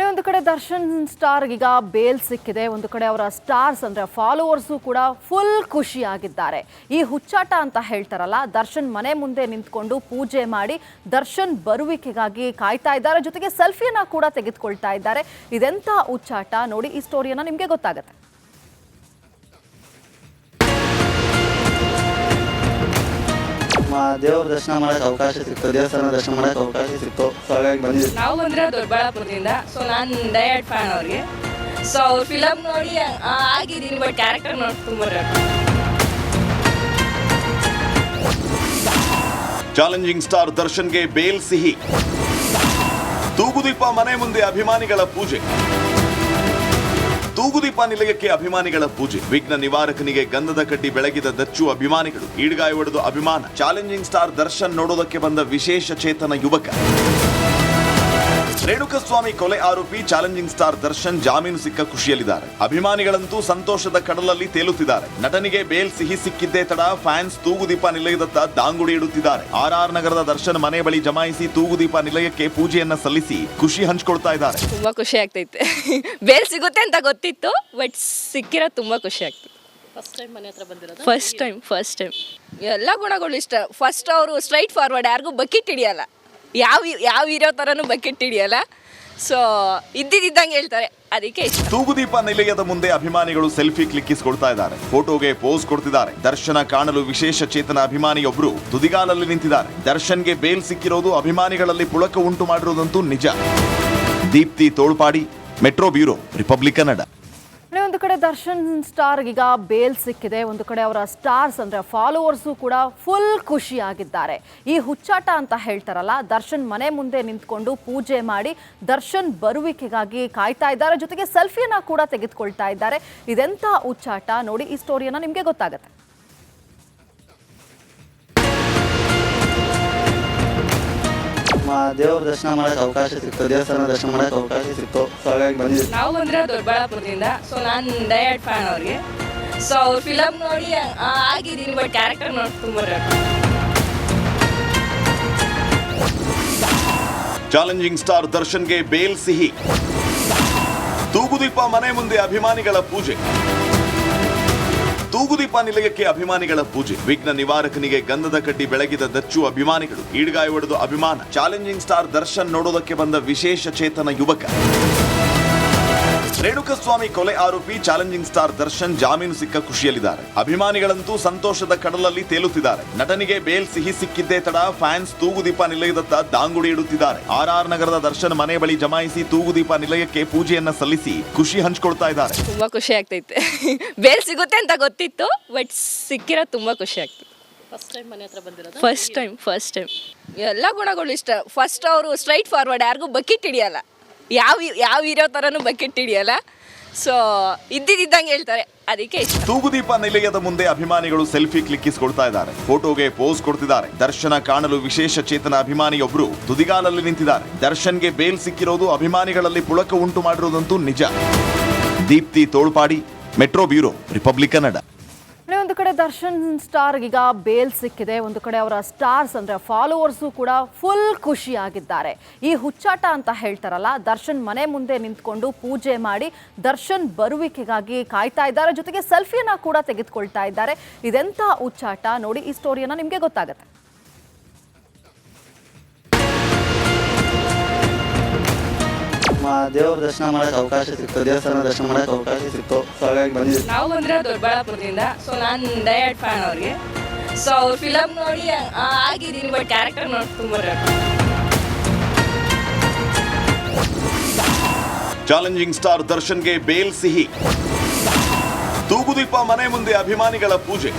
ಒಂದು ಕಡೆ ದರ್ಶನ್ ಸ್ಟಾರ್ ಈಗ ಬೇಲ್ ಸಿಕ್ಕಿದೆ, ಒಂದು ಕಡೆ ಅವರ ಸ್ಟಾರ್ಸ್ ಅಂದ್ರೆ ಫಾಲೋವರ್ಸು ಕೂಡ ಫುಲ್ ಖುಷಿಯಾಗಿದ್ದಾರೆ. ಈ ಹುಚ್ಚಾಟ ಅಂತ ಹೇಳ್ತಾರಲ್ಲ, ದರ್ಶನ್ ಮನೆ ಮುಂದೆ ನಿಂತ್ಕೊಂಡು ಪೂಜೆ ಮಾಡಿ ದರ್ಶನ್ ಬರುವಿಕೆಗಾಗಿ ಕಾಯ್ತಾ ಇದ್ದಾರೆ. ಜೊತೆಗೆ ಸೆಲ್ಫಿಯನ್ನ ಕೂಡ ತೆಗೆದುಕೊಳ್ತಾ ಇದ್ದಾರೆ. ಇದೆಂತ ಹುಚ್ಚಾಟ ನೋಡಿ, ಈ ಸ್ಟೋರಿಯನ್ನ ನಿಮಗೆ ಗೊತ್ತಾಗುತ್ತೆ. ದೇವರ ದರ್ಶನ ಮಾಡಕ್ಕೆ ಅವಕಾಶ ಸಿಕ್ತು, ದೇವಸ್ಥಾನ ದರ್ಶನ ಮಾಡಕ್ಕೆ ಅವಕಾಶ ಸಿಕ್ತು. ಸೊ ಹಾಗಾಗಿ ಬಂದಿದ್ದೆ. ನಾವು ಬಂದ್ರೆ ದೊಡ್ಡಬಳ್ಳಾಪುರದಿಂದ. ಸೊ ನಾನು ಡಯಟ್ ಫ್ಯಾನ್ ಅವ್ರಿಗೆ. ಸೊ ಅವ್ರ ಫಿಲಮ್ ನೋಡಿ ಆಗಿದ್ದೀನಿ, ಬಟ್ ಕ್ಯಾರೆಕ್ಟರ್ ನೋಡಿ ತುಂಬ ಚಾಲೆಂಜಿಂಗ್ ಸ್ಟಾರ್ ದರ್ಶನ್ಗೆ ಬೇಲ್ ಸಿಹಿ. ತೂಗುದೀಪ ಮನೆ ಮುಂದೆ ಅಭಿಮಾನಿಗಳ ಪೂಜೆ. ತೂಗುದೀಪ ನಿಲಯಕ್ಕೆ ಅಭಿಮಾನಿಗಳ ಪೂಜೆ. ವಿಘ್ನ ನಿವಾರಕನಿಗೆ ಗಂಧದ ಕಡ್ಡಿ ಬೆಳಗಿದ ದಚ್ಚು ಅಭಿಮಾನಿಗಳು. ಈಡ್ಗಾಯ ಹೊಡೆದು ಅಭಿಮಾನ. ಚಾಲೆಂಜಿಂಗ್ ಸ್ಟಾರ್ ದರ್ಶನ್ ನೋಡೋದಕ್ಕೆ ಬಂದ ವಿಶೇಷ ಚೇತನ ಯುವಕ. ರೇಣುಕಸ್ವಾಮಿ ಕೊಲೆ ಆರೋಪಿ ಚಾಲೆಂಜಿಂಗ್ ಸ್ಟಾರ್ ದರ್ಶನ್ ಜಾಮೀನು ಸಿಕ್ಕ ಖುಷಿಯಲ್ಲಿದ್ದಾರೆ. ಅಭಿಮಾನಿಗಳಂತೂ ಸಂತೋಷದ ಕಡಲಲ್ಲಿ ತೇಲುತ್ತಿದ್ದಾರೆ. ನಟನಿಗೆ ಬೇಲ್ ಸಿಹಿ ಸಿಕ್ಕಿದ್ದೇ ತಡ ಫ್ಯಾನ್ಸ್ ತೂಗುದೀಪ ನಿಲಯದತ್ತ ದಾಂಗುಡಿ ಇಡುತ್ತಿದ್ದಾರೆ. ಆರ್ ನಗರದ ದರ್ಶನ್ ಮನೆ ಬಳಿ ಜಮಾಯಿಸಿ ತೂಗುದೀಪ ನಿಲಯಕ್ಕೆ ಪೂಜೆಯನ್ನ ಸಲ್ಲಿಸಿ ಖುಷಿ ಹಂಚ್ಕೊಳ್ತಾ ಇದ್ದಾರೆ. ತುಂಬಾ ಖುಷಿ ಆಗ್ತೈತೆ. ಬೇಲ್ ಸಿಗುತ್ತೆ ಅಂತ ಗೊತ್ತಿತ್ತು, ಬಟ್ ಸಿಕ್ಕಿರೋ ತುಂಬಾ ಖುಷಿ ಆಗ್ತದೆ. ಫಸ್ಟ್ ಟೈಮ್ ಎಲ್ಲ ಗುಣಗಳು ಇಷ್ಟ. ಫಸ್ಟ್ ಅವರು ಸ್ಟ್ರೈಟ್ ಫಾರ್ವರ್ಡ್, ಯಾರಿಗೂ ಬಕೆಟ್ ಹಿಡಿಯಲ್ಲ, ಯಾವ ಹೀರೋ ಥರನೂ ಬಕೆಟ್ ಹಿಡಿಯಲ್ಲ. ಸೊ ಇದ್ದಿದ್ದಂಗೆ ಹೇಳ್ತಾರೆ, ಅದಕ್ಕೆ ಇಷ್ಟ. ತೂಗುದೀಪ ನಿಲಯದ ಮುಂದೆ ಅಭಿಮಾನಿಗಳು ಸೆಲ್ಫಿ ಕ್ಲಿಕ್ಕಿಸಿಕೊಳ್ತಾ ಇದ್ದಾರೆ. ಫೋಟೋಗೆ ಪೋಸ್ ಕೊಡ್ತಿದ್ದಾರೆ. ದರ್ಶನ ಕಾಣಲು ವಿಶೇಷ ಚೇತನ ಅಭಿಮಾನಿಯೊಬ್ಬರು ತುದಿಗಾಲಲ್ಲಿ ನಿಂತಿದ್ದಾರೆ. ದರ್ಶನ್ಗೆ ಬೇಲ್ ಸಿಕ್ಕಿರೋದು ಅಭಿಮಾನಿಗಳಲ್ಲಿ ಪುಳಕ ಉಂಟು ಮಾಡಿರೋದಂತೂ ನಿಜ. Deepti Tolpadi, metro bureau, republic Kannada. ಒಂದು ಕಡೆ ದರ್ಶನ್ ಸ್ಟಾರ್ ಈಗ ಬೇಲ್ ಸಿಕ್ಕಿದೆ, ಒಂದು ಕಡೆ ಅವರ ಸ್ಟಾರ್ಸ್ ಅಂದ್ರೆ ಫಾಲೋವರ್ಸು ಕೂಡ ಫುಲ್ ಖುಷಿಯಾಗಿದ್ದಾರೆ. ಈ ಹುಚ್ಚಾಟ ಅಂತ ಹೇಳ್ತಾರಲ್ಲ, ದರ್ಶನ್ ಮನೆ ಮುಂದೆ ನಿಂತ್ಕೊಂಡು ಪೂಜೆ ಮಾಡಿ ದರ್ಶನ್ ಬರುವಿಕೆಗಾಗಿ ಕಾಯ್ತಾ ಇದ್ದಾರೆ. ಜೊತೆಗೆ ಸೆಲ್ಫಿಯನ್ನ ಕೂಡ ತೆಗೆದುಕೊಳ್ತಾ ಇದ್ದಾರೆ. ಇದೆಂತ ಹುಚ್ಚಾಟ ನೋಡಿ, ಈ ಸ್ಟೋರಿಯನ್ನ ನಿಮಗೆ ಗೊತ್ತಾಗುತ್ತೆ. ದೇವರ ದರ್ಶನ ಮಾಡಕ್ಕೆ ಅವಕಾಶ ಸಿಕ್ತು, ದೇವಸ್ಥಾನ ದರ್ಶನ ಮಾಡಕ್ಕೆ ಅವಕಾಶ ಸಿಕ್ತು. ಸೊ ಹಾಗಾಗಿ ಬಂದಿದ್ದೆ. ನಾವು ಬಂದ್ರೆ ದೊಡ್ಡಬಳ್ಳಾಪುರದಿಂದ. ಸೊ ನಾನು ಡಯಟ್ ಫ್ಯಾನ್ ಅವ್ರಿಗೆ. ಸೊ ಅವ್ರ ಫಿಲಮ್ ನೋಡಿ ಆಗಿದ್ದೀನಿ, ಬಟ್ ಕ್ಯಾರೆಕ್ಟರ್ ನೋಡಿ ತುಂಬ ಚಾಲೆಂಜಿಂಗ್ ಸ್ಟಾರ್ ದರ್ಶನ್ಗೆ ಬೇಲ್ ಸಿಹಿ. ತೂಗುದೀಪ ಮನೆ ಮುಂದೆ ಅಭಿಮಾನಿಗಳ ಪೂಜೆ. ತೂಗುದೀಪ ನಿಲಯಕ್ಕೆ ಅಭಿಮಾನಿಗಳ ಪೂಜೆ. ವಿಘ್ನ ನಿವಾರಕನಿಗೆ ಗಂಧದ ಕಡ್ಡಿ ಬೆಳಗಿದ ದಚ್ಚು ಅಭಿಮಾನಿಗಳು. ಈಡ್ಗಾಯ ಹೊಡೆದು ಅಭಿಮಾನ. ಚಾಲೆಂಜಿಂಗ್ ಸ್ಟಾರ್ ದರ್ಶನ್ ನೋಡೋದಕ್ಕೆ ಬಂದ ವಿಶೇಷ ಚೇತನ ಯುವಕ. ರೇಣುಕಸ್ವಾಮಿ ಕೊಲೆ ಆರೋಪಿ ಚಾಲೆಂಜಿಂಗ್ ಸ್ಟಾರ್ ದರ್ಶನ್ ಜಾಮೀನು ಸಿಕ್ಕ ಖುಷಿಯಲ್ಲಿದ್ದಾರೆ. ಅಭಿಮಾನಿಗಳಂತೂ ಸಂತೋಷದ ಕಡಲಲ್ಲಿ ತೇಲುತ್ತಿದ್ದಾರೆ. ನಟನಿಗೆ ಬೇಲ್ ಸಿಹಿ ಸಿಕ್ಕಿದ್ದೇ ತಡ ಫ್ಯಾನ್ಸ್ ತೂಗುದೀಪ ನಿಲಯದತ್ತ ದಾಂಗುಡಿ ಇಡುತ್ತಿದ್ದಾರೆ. ಆರ್ ನಗರದ ದರ್ಶನ್ ಮನೆ ಬಳಿ ಜಮಾಯಿಸಿ ತೂಗುದೀಪ ನಿಲಯಕ್ಕೆ ಪೂಜೆಯನ್ನ ಸಲ್ಲಿಸಿ ಖುಷಿ ಹಂಚ್ಕೊಳ್ತಾ ಇದ್ದಾರೆ. ತುಂಬಾ ಖುಷಿ ಆಗ್ತೈತೆ. ಬೇಲ್ ಸಿಗುತ್ತೆ ಅಂತ ಗೊತ್ತಿತ್ತು, ಬಟ್ ಸಿಕ್ಕಿರೋ ತುಂಬಾ ಖುಷಿ ಆಗ್ತದೆ. ಫಸ್ಟ್ ಟೈಮ್ ಎಲ್ಲ ಗುಣಗಳು ಇಷ್ಟ. ಫಸ್ಟ್ ಅವರು ಸ್ಟ್ರೈಟ್ ಫಾರ್ವರ್ಡ್, ಯಾರಿಗೂ ಬಕೆಟ್ ಹಿಡಿಯಲ್ಲ, ಯಾವ ಹೀರೋ ಥರನೂ ಬಕೆಟ್ ಹಿಡಿಯಲ್ಲ. ಸೊ ಇದ್ದಿದ್ದಂಗೆ ಹೇಳ್ತಾರೆ, ಅದಕ್ಕೆ ಇಷ್ಟ. ತೂಗುದೀಪ ನಿಲಯದ ಮುಂದೆ ಅಭಿಮಾನಿಗಳು ಸೆಲ್ಫಿ ಕ್ಲಿಕ್ಕಿಸಿಕೊಳ್ತಾ ಇದ್ದಾರೆ. ಫೋಟೋಗೆ ಪೋಸ್ ಕೊಡ್ತಿದ್ದಾರೆ. ದರ್ಶನ ಕಾಣಲು ವಿಶೇಷ ಚೇತನ ಅಭಿಮಾನಿಯೊಬ್ಬರು ತುದಿಗಾಲಲ್ಲಿ ನಿಂತಿದ್ದಾರೆ. ದರ್ಶನ್ಗೆ ಬೇಲ್ ಸಿಕ್ಕಿರೋದು ಅಭಿಮಾನಿಗಳಲ್ಲಿ ಪುಳಕ ಉಂಟು ಮಾಡಿರೋದಂತೂ ನಿಜ. Deepti Tolpadi, metro bureau, republic Kannada. ಒಂದು ಕಡೆ ದರ್ಶನ್ ಸ್ಟಾರ್ ಈಗ ಬೇಲ್ ಸಿಕ್ಕಿದೆ, ಒಂದು ಕಡೆ ಅವರ ಸ್ಟಾರ್ಸ್ ಅಂದ್ರೆ ಫಾಲೋವರ್ಸು ಕೂಡ ಫುಲ್ ಖುಷಿಯಾಗಿದ್ದಾರೆ. ಈ ಹುಚ್ಚಾಟ ಅಂತ ಹೇಳ್ತಾರಲ್ಲ, ದರ್ಶನ್ ಮನೆ ಮುಂದೆ ನಿಂತ್ಕೊಂಡು ಪೂಜೆ ಮಾಡಿ ದರ್ಶನ್ ಬರುವಿಕೆಗಾಗಿ ಕಾಯ್ತಾ ಇದ್ದಾರೆ. ಜೊತೆಗೆ ಸೆಲ್ಫಿಯನ್ನ ಕೂಡ ತೆಗೆದುಕೊಳ್ತಾ ಇದ್ದಾರೆ. ಇದೆಂತ ಹುಚ್ಚಾಟ ನೋಡಿ, ಈ ಸ್ಟೋರಿಯನ್ನ ನಿಮಗೆ ಗೊತ್ತಾಗುತ್ತೆ. ದೇವರ ದರ್ಶನ ಮಾಡಕ್ಕೆ ಅವಕಾಶ ಸಿಕ್ತು, ದೇವಸ್ಥಾನ ದರ್ಶನ ಮಾಡಕ್ಕೆ ಅವಕಾಶ ಸಿಕ್ತು. ಸೊ ಹಾಗಾಗಿ ಬಂದಿದ್ದೆ. ನಾವು ಬಂದ್ರೆ ದೊಡ್ಡಬಳ್ಳಾಪುರದಿಂದ. ಸೊ ನಾನು ಡಯಟ್ ಫ್ಯಾನ್ ಅವ್ರಿಗೆ. ಸೊ ಅವ್ರ ಫಿಲಮ್ ನೋಡಿ ಆಗಿದ್ದೀನಿ, ಬಟ್ ಕ್ಯಾರೆಕ್ಟರ್ ನೋಡಿ ತುಂಬ ಚಾಲೆಂಜಿಂಗ್ ಸ್ಟಾರ್ ದರ್ಶನ್ಗೆ ಬೇಲ್ ಸಿಹಿ. ತೂಗುದೀಪ ಮನೆ ಮುಂದೆ ಅಭಿಮಾನಿಗಳ ಪೂಜೆ.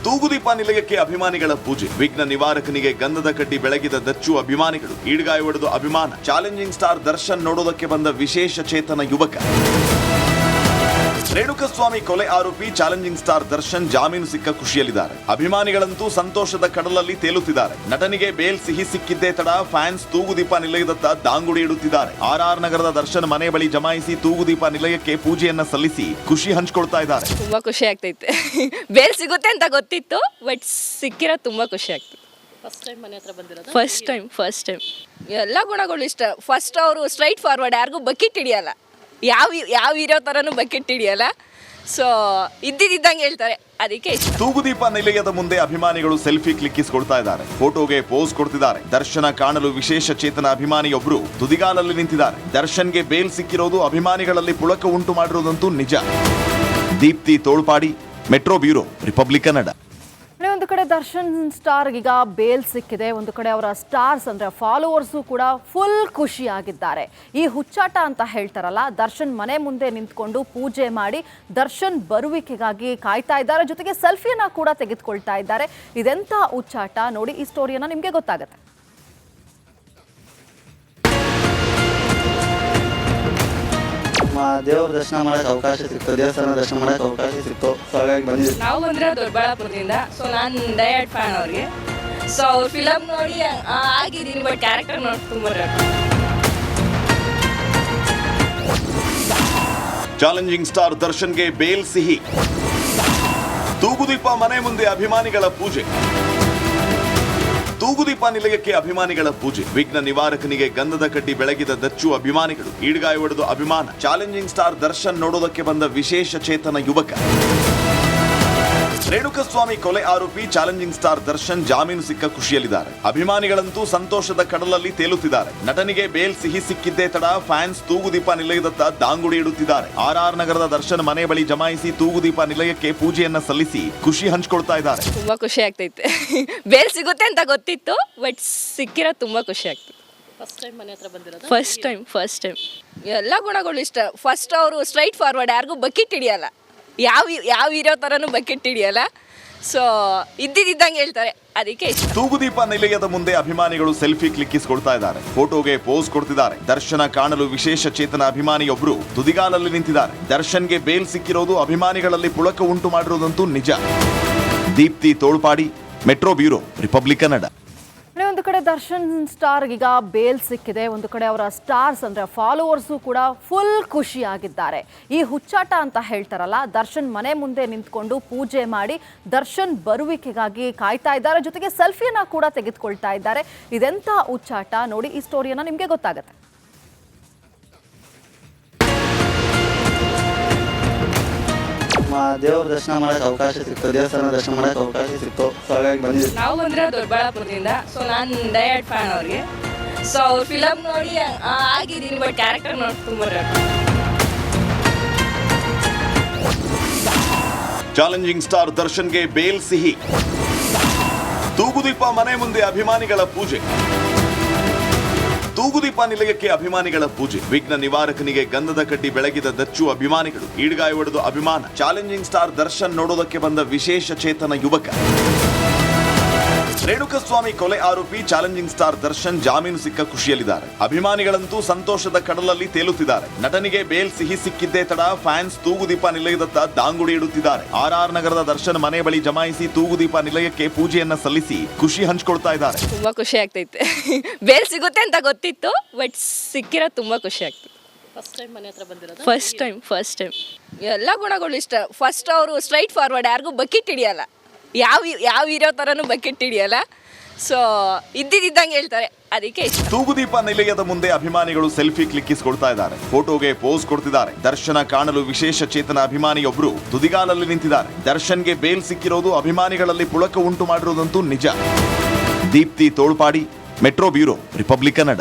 ತೂಗುದೀಪ ನಿಲಯಕ್ಕೆ ಅಭಿಮಾನಿಗಳ ಪೂಜೆ. ವಿಘ್ನ ನಿವಾರಕನಿಗೆ ಗಂಧದ ಕಡ್ಡಿ ಬೆಳಗಿದ ದಚ್ಚು ಅಭಿಮಾನಿಗಳು. ಈಡ್ಗಾಯ ಹೊಡೆದು ಅಭಿಮಾನ. ಚಾಲೆಂಜಿಂಗ್ ಸ್ಟಾರ್ ದರ್ಶನ್ ನೋಡೋದಕ್ಕೆ ಬಂದ ವಿಶೇಷ ಚೇತನ ಯುವಕ. ರೇಣುಕಸ್ವಾಮಿ ಕೊಲೆ ಆರೋಪಿ ಚಾಲೆಂಜಿಂಗ್ ಸ್ಟಾರ್ ದರ್ಶನ್ ಜಾಮೀನು ಸಿಕ್ಕ ಖುಷಿಯಲ್ಲಿದ್ದಾರೆ. ಅಭಿಮಾನಿಗಳಂತೂ ಸಂತೋಷದ ಕಡಲಲ್ಲಿ ತೇಲುತ್ತಿದ್ದಾರೆ. ನಟನಿಗೆ ಬೇಲ್ ಸಿಹಿ ಸಿಕ್ಕಿದ್ದೇ ತಡ ಫ್ಯಾನ್ಸ್ ತೂಗುದೀಪ ನಿಲಯದತ್ತ ದಾಂಗುಡಿ ಇಡುತ್ತಿದ್ದಾರೆ. ಆರ್ ನಗರದ ದರ್ಶನ್ ಮನೆ ಬಳಿ ಜಮಾಯಿಸಿ ತೂಗುದೀಪ ನಿಲಯಕ್ಕೆ ಪೂಜೆಯನ್ನ ಸಲ್ಲಿಸಿ ಖುಷಿ ಹಂಚ್ಕೊಳ್ತಾ ಇದ್ದಾರೆ. ತುಂಬಾ ಖುಷಿ ಆಗ್ತೈತೆ. ಬೇಲ್ ಸಿಗುತ್ತೆ ಅಂತ ಗೊತ್ತಿತ್ತು, ಬಟ್ ಸಿಕ್ಕಿರೋ ತುಂಬಾ ಖುಷಿ ಆಗ್ತದೆ. ಫಸ್ಟ್ ಟೈಮ್ ಎಲ್ಲ ಗುಣಗಳು ಇಷ್ಟ. ಫಸ್ಟ್ ಅವರು ಸ್ಟ್ರೈಟ್ ಫಾರ್ವರ್ಡ್, ಯಾರಿಗೂ ಬಕೆಟ್ ಹಿಡಿಯಲ್ಲ, ಯಾವ ಹೀರೋ ಥರನೂ ಬಕೆಟ್ ಹಿಡಿಯಲ್ಲ. ಸೊ ಇದ್ದಿದ್ದಂಗೆ ಹೇಳ್ತಾರೆ, ಅದಕ್ಕೆ ಇಷ್ಟ. ತೂಗುದೀಪ ನಿಲಯದ ಮುಂದೆ ಅಭಿಮಾನಿಗಳು ಸೆಲ್ಫಿ ಕ್ಲಿಕ್ಕಿಸಿಕೊಳ್ತಾ ಇದ್ದಾರೆ, ಫೋಟೋಗೆ ಪೋಸ್ ಕೊಡ್ತಿದ್ದಾರೆ. ದರ್ಶನ ಕಾಣಲು ವಿಶೇಷ ಚೇತನ ಅಭಿಮಾನಿಯೊಬ್ಬರು ತುದಿಗಾಲಲ್ಲಿ ನಿಂತಿದ್ದಾರೆ. ದರ್ಶನ್ಗೆ ಬೇಲ್ ಸಿಕ್ಕಿರೋದು ಅಭಿಮಾನಿಗಳಲ್ಲಿ ಪುಳಕ ಉಂಟು ಮಾಡಿರೋದಂತೂ ನಿಜ. Deepti Tolpadi, metro bureau, republic Kannada. ಒಂದು ಕಡೆ ದರ್ಶನ್ ಸ್ಟಾರ್ಗೀಗ ಬೇಲ್ ಸಿಕ್ಕಿದೆ, ಒಂದು ಕಡೆ ಅವರ ಸ್ಟಾರ್ಸ್ ಅಂದರೆ ಫಾಲೋವರ್ಸು ಕೂಡ ಫುಲ್ ಖುಷಿಯಾಗಿದ್ದಾರೆ. ಈ ಹುಚ್ಚಾಟ ಅಂತ ಹೇಳ್ತಾರಲ್ಲ, ದರ್ಶನ್ ಮನೆ ಮುಂದೆ ನಿಂತ್ಕೊಂಡು ಪೂಜೆ ಮಾಡಿ ದರ್ಶನ್ ಬರುವಿಕೆಗಾಗಿ ಕಾಯ್ತಾ ಇದ್ದಾರೆ, ಜೊತೆಗೆ ಸೆಲ್ಫಿಯನ್ನು ಕೂಡ ತೆಗೆದುಕೊಳ್ತಾ ಇದ್ದಾರೆ. ಇದೆಂಥ ಹುಚ್ಚಾಟ ನೋಡಿ, ಈ ಸ್ಟೋರಿಯನ್ನು ನಿಮಗೆ ಗೊತ್ತಾಗುತ್ತೆ. ದೇವ್ರ ದರ್ಶನ ಮಾಡಕ್ಕೆ ಅವಕಾಶ ಸಿಕ್ತು, ದೇವಸ್ಥಾನ ದರ್ಶನ ಮಾಡಕ್ಕೆ ಅವಕಾಶ ಸಿಕ್ತು. ಸೊ ಹಾಗಾಗಿ ಬಂದಿದ್ದೆ. ನಾವು ಬಂದ್ರೆ ದೊಡ್ಡಬಳ್ಳಾಪುರದಿಂದ. ಸೊ ನಾನು ಡಯಟ್ ಫ್ಯಾನ್ ಅವ್ರಿಗೆ. ಸೊ ಅವ್ರ ಫಿಲಮ್ ನೋಡಿ ಆಗಿದ್ದೀನಿ, ಬಟ್ ಕ್ಯಾರೆಕ್ಟರ್ ನೋಡಿ ತುಂಬ ಚಾಲೆಂಜಿಂಗ್ ಸ್ಟಾರ್ ದರ್ಶನ್ಗೆ ಬೇಲ್ ಸಿಹಿ. ತೂಗುದೀಪ ಮನೆ ಮುಂದೆ ಅಭಿಮಾನಿಗಳ ಪೂಜೆ. ತೂಗುದೀಪ ನಿಲಯಕ್ಕೆ ಅಭಿಮಾನಿಗಳ ಪೂಜೆ. ವಿಘ್ನ ನಿವಾರಕನಿಗೆ ಗಂಧದ ಕಡ್ಡಿ ಬೆಳಗಿದ ದಚ್ಚು ಅಭಿಮಾನಿಗಳು. ಈಡ್ಗಾಯ ಹೊಡೆದು ಅಭಿಮಾನ. ಚಾಲೆಂಜಿಂಗ್ ಸ್ಟಾರ್ ದರ್ಶನ್ ನೋಡೋದಕ್ಕೆ ಬಂದ ವಿಶೇಷ ಚೇತನ ಯುವಕ. ರೇಣುಕಸ್ವಾಮಿ ಕೊಲೆ ಆರೋಪಿ ಚಾಲೆಂಜಿಂಗ್ ಸ್ಟಾರ್ ದರ್ಶನ್ ಜಾಮೀನು ಸಿಕ್ಕ ಖುಷಿಯಲ್ಲಿದ್ದಾರೆ. ಅಭಿಮಾನಿಗಳಂತೂ ಸಂತೋಷದ ಕಡಲಲ್ಲಿ ತೇಲುತ್ತಿದ್ದಾರೆ. ನಟನಿಗೆ ಬೇಲ್ ಸಿಹಿ ಸಿಕ್ಕಿದ್ದೇ ತಡ ಫ್ಯಾನ್ಸ್ ತೂಗುದೀಪ ನಿಲಯದತ್ತ ದಾಂಗುಡಿ ಇಡುತ್ತಿದ್ದಾರೆ. RR ನಗರದ ದರ್ಶನ್ ಮನೆ ಬಳಿ ಜಮಾಯಿಸಿ ತೂಗುದೀಪ ನಿಲಯಕ್ಕೆ ಪೂಜೆಯನ್ನ ಸಲ್ಲಿಸಿ ಖುಷಿ ಹಂಚ್ಕೊಳ್ತಾ ಇದ್ದಾರೆ. ತುಂಬಾ ಖುಷಿ ಆಗ್ತೈತೆ. ಬೇಲ್ ಸಿಗುತ್ತೆ ಅಂತ ಗೊತ್ತಿತ್ತು, ಬಟ್ ಸಿಕ್ಕಿರೋ ತುಂಬಾ ಖುಷಿ ಆಗ್ತದೆ. ಫಸ್ಟ್ ಟೈಮ್ ಎಲ್ಲ ಗುಣಗಳು ಇಷ್ಟ. ಫಸ್ಟ್ ಅವರು ಸ್ಟ್ರೈಟ್ ಫಾರ್ವರ್ಡ್, ಯಾರಿಗೂ ಬಕೆಟ್ ಹಿಡಿಯಲ್ಲ, ಯಾವ ಹೀರೋ ಥರನೂ ಬಕೆಟ್ ಹಿಡಿಯಲ್ಲ. ಸೊ ಇದ್ದಿದ್ದಂಗೆ ಹೇಳ್ತಾರೆ, ಅದಕ್ಕೆ ಇಷ್ಟ. ತೂಗುದೀಪ ನಿಲಯದ ಮುಂದೆ ಅಭಿಮಾನಿಗಳು ಸೆಲ್ಫಿ ಕ್ಲಿಕ್ಕಿಸಿಕೊಳ್ತಾ ಇದ್ದಾರೆ, ಫೋಟೋಗೆ ಪೋಸ್ ಕೊಡ್ತಿದ್ದಾರೆ. ದರ್ಶನ ಕಾಣಲು ವಿಶೇಷ ಚೇತನ ಅಭಿಮಾನಿಯೊಬ್ಬರು ತುದಿಗಾಲಲ್ಲಿ ನಿಂತಿದ್ದಾರೆ. ದರ್ಶನ್ಗೆ ಬೇಲ್ ಸಿಕ್ಕಿರೋದು ಅಭಿಮಾನಿಗಳಲ್ಲಿ ಪುಳಕ ಉಂಟು ಮಾಡಿರೋದಂತೂ ನಿಜ. Deepti Tolpadi, metro bureau, republic Kannada. ಒಂದು ಕಡೆ ದರ್ಶನ್ ಸ್ಟಾರ್ಗೀಗ ಬೇಲ್ ಸಿಕ್ಕಿದೆ, ಒಂದು ಕಡೆ ಅವರ ಸ್ಟಾರ್ಸ್ ಅಂದರೆ ಫಾಲೋವರ್ಸು ಕೂಡ ಫುಲ್ ಖುಷಿಯಾಗಿದ್ದಾರೆ. ಈ ಹುಚ್ಚಾಟ ಅಂತ ಹೇಳ್ತಾರಲ್ಲ, ದರ್ಶನ್ ಮನೆ ಮುಂದೆ ನಿಂತ್ಕೊಂಡು ಪೂಜೆ ಮಾಡಿ ದರ್ಶನ್ ಬರುವಿಕೆಗಾಗಿ ಕಾಯ್ತಾ ಇದ್ದಾರೆ, ಜೊತೆಗೆ ಸೆಲ್ಫಿಯನ್ನು ಕೂಡ ತೆಗೆದುಕೊಳ್ತಾ ಇದ್ದಾರೆ. ಇದೆಂಥ ಹುಚ್ಚಾಟ ನೋಡಿ, ಈ ಸ್ಟೋರಿಯನ್ನು ನಿಮಗೆ ಗೊತ್ತಾಗುತ್ತೆ. ದೇವ್ರ ದರ್ಶನ ಮಾಡಕ್ಕೆ ಅವಕಾಶ ಸಿಕ್ತು, ದೇವಸ್ಥಾನ ದರ್ಶನ ಮಾಡಕ್ಕೆ ಅವಕಾಶ ಸಿಕ್ತು. ಸೊ ಹಾಗಾಗಿ ಬಂದಿದ್ದೆ. ನಾವು ಬಂದ್ರೆ ದೊಡ್ಡಬಳ್ಳಾಪುರದಿಂದ. ಸೊ ನಾನು ಡಯಟ್ ಫ್ಯಾನ್ ಅವ್ರಿಗೆ. ಸೊ ಅವ್ರ ಫಿಲಮ್ ನೋಡಿ ಆಗಿದ್ದೀನಿ, ಬಟ್ ಕ್ಯಾರೆಕ್ಟರ್ ನೋಡಿ ತುಂಬ ಚಾಲೆಂಜಿಂಗ್ ಸ್ಟಾರ್ ದರ್ಶನ್ಗೆ ಬೇಲ್ ಸಿಹಿ. ತೂಗುದೀಪ ಮನೆ ಮುಂದೆ ಅಭಿಮಾನಿಗಳ ಪೂಜೆ. ತೂಗುದೀಪ ನಿಲಯಕ್ಕೆ ಅಭಿಮಾನಿಗಳ ಪೂಜೆ. ವಿಘ್ನ ನಿವಾರಕನಿಗೆ ಗಂಧದ ಕಡ್ಡಿ ಬೆಳಗಿದ ದಚ್ಚು ಅಭಿಮಾನಿಗಳು. ಈಡ್ಗಾಯ ಹೊಡೆದು ಅಭಿಮಾನ. ಚಾಲೆಂಜಿಂಗ್ ಸ್ಟಾರ್ ದರ್ಶನ್ ನೋಡೋದಕ್ಕೆ ಬಂದ ವಿಶೇಷ ಚೇತನ ಯುವಕ. ರೇಣುಕಸ್ವಾಮಿ ಕೊಲೆ ಆರೋಪಿ ಚಾಲೆಂಜಿಂಗ್ ಸ್ಟಾರ್ ದರ್ಶನ್ ಜಾಮೀನು ಸಿಕ್ಕ ಖುಷಿಯಲ್ಲಿದ್ದಾರೆ. ಅಭಿಮಾನಿಗಳಂತೂ ಸಂತೋಷದ ಕಡಲಲ್ಲಿ ತೇಲುತ್ತಿದ್ದಾರೆ. ನಟನಿಗೆ ಬೇಲ್ ಸಿಹಿ ಸಿಕ್ಕಿದ್ದೇ ತಡ ಫ್ಯಾನ್ಸ್ ತೂಗುದೀಪ ನಿಲಯದತ್ತ ದಾಂಗುಡಿ ಇಡುತ್ತಿದ್ದಾರೆ. RR ನಗರದ ದರ್ಶನ್ ಮನೆ ಬಳಿ ಜಮಾಯಿಸಿ ತೂಗುದೀಪ ನಿಲಯಕ್ಕೆ ಪೂಜೆಯನ್ನ ಸಲ್ಲಿಸಿ ಖುಷಿ ಹಂಚ್ಕೊಳ್ತಾ ಇದ್ದಾರೆ. ತುಂಬಾ ಖುಷಿ ಆಗ್ತೈತೆ. ಬೇಲ್ ಸಿಗುತ್ತೆ ಅಂತ ಗೊತ್ತಿತ್ತು, ಬಟ್ ಸಿಕ್ಕಿರೋ ತುಂಬಾ ಖುಷಿ ಆಗ್ತದೆ. ಫಸ್ಟ್ ಟೈಮ್ ಎಲ್ಲ ಗುಣಗಳು ಇಷ್ಟ. ಫಸ್ಟ್ ಅವರು ಸ್ಟ್ರೈಟ್ ಫಾರ್ವರ್ಡ್, ಯಾರಿಗೂ ಬಕೆಟ್ ಹಿಡಿಯಲ್ಲ, ಯಾವ ಹೀರೋ ಥರನೂ ಬಕೆಟ್ ಹಿಡಿಯಲ್ಲ. ಸೊ ಇದ್ದಿದ್ದಂಗೆ ಹೇಳ್ತಾರೆ, ಅದಕ್ಕೆ ಇಷ್ಟ. ತೂಗುದೀಪ ನಿಲಯದ ಮುಂದೆ ಅಭಿಮಾನಿಗಳು ಸೆಲ್ಫಿ ಕ್ಲಿಕ್ಕಿಸಿಕೊಳ್ತಾ ಇದ್ದಾರೆ, ಫೋಟೋಗೆ ಪೋಸ್ ಕೊಡ್ತಿದ್ದಾರೆ. ದರ್ಶನ ಕಾಣಲು ವಿಶೇಷ ಚೇತನ ಅಭಿಮಾನಿಯೊಬ್ಬರು ತುದಿಗಾಲಲ್ಲಿ ನಿಂತಿದ್ದಾರೆ. ದರ್ಶನ್ಗೆ ಬೇಲ್ ಸಿಕ್ಕಿರೋದು ಅಭಿಮಾನಿಗಳಲ್ಲಿ ಪುಳಕ ಉಂಟು ಮಾಡಿರೋದಂತೂ ನಿಜ. Deepti Tolpadi, metro bureau, republic Kannada.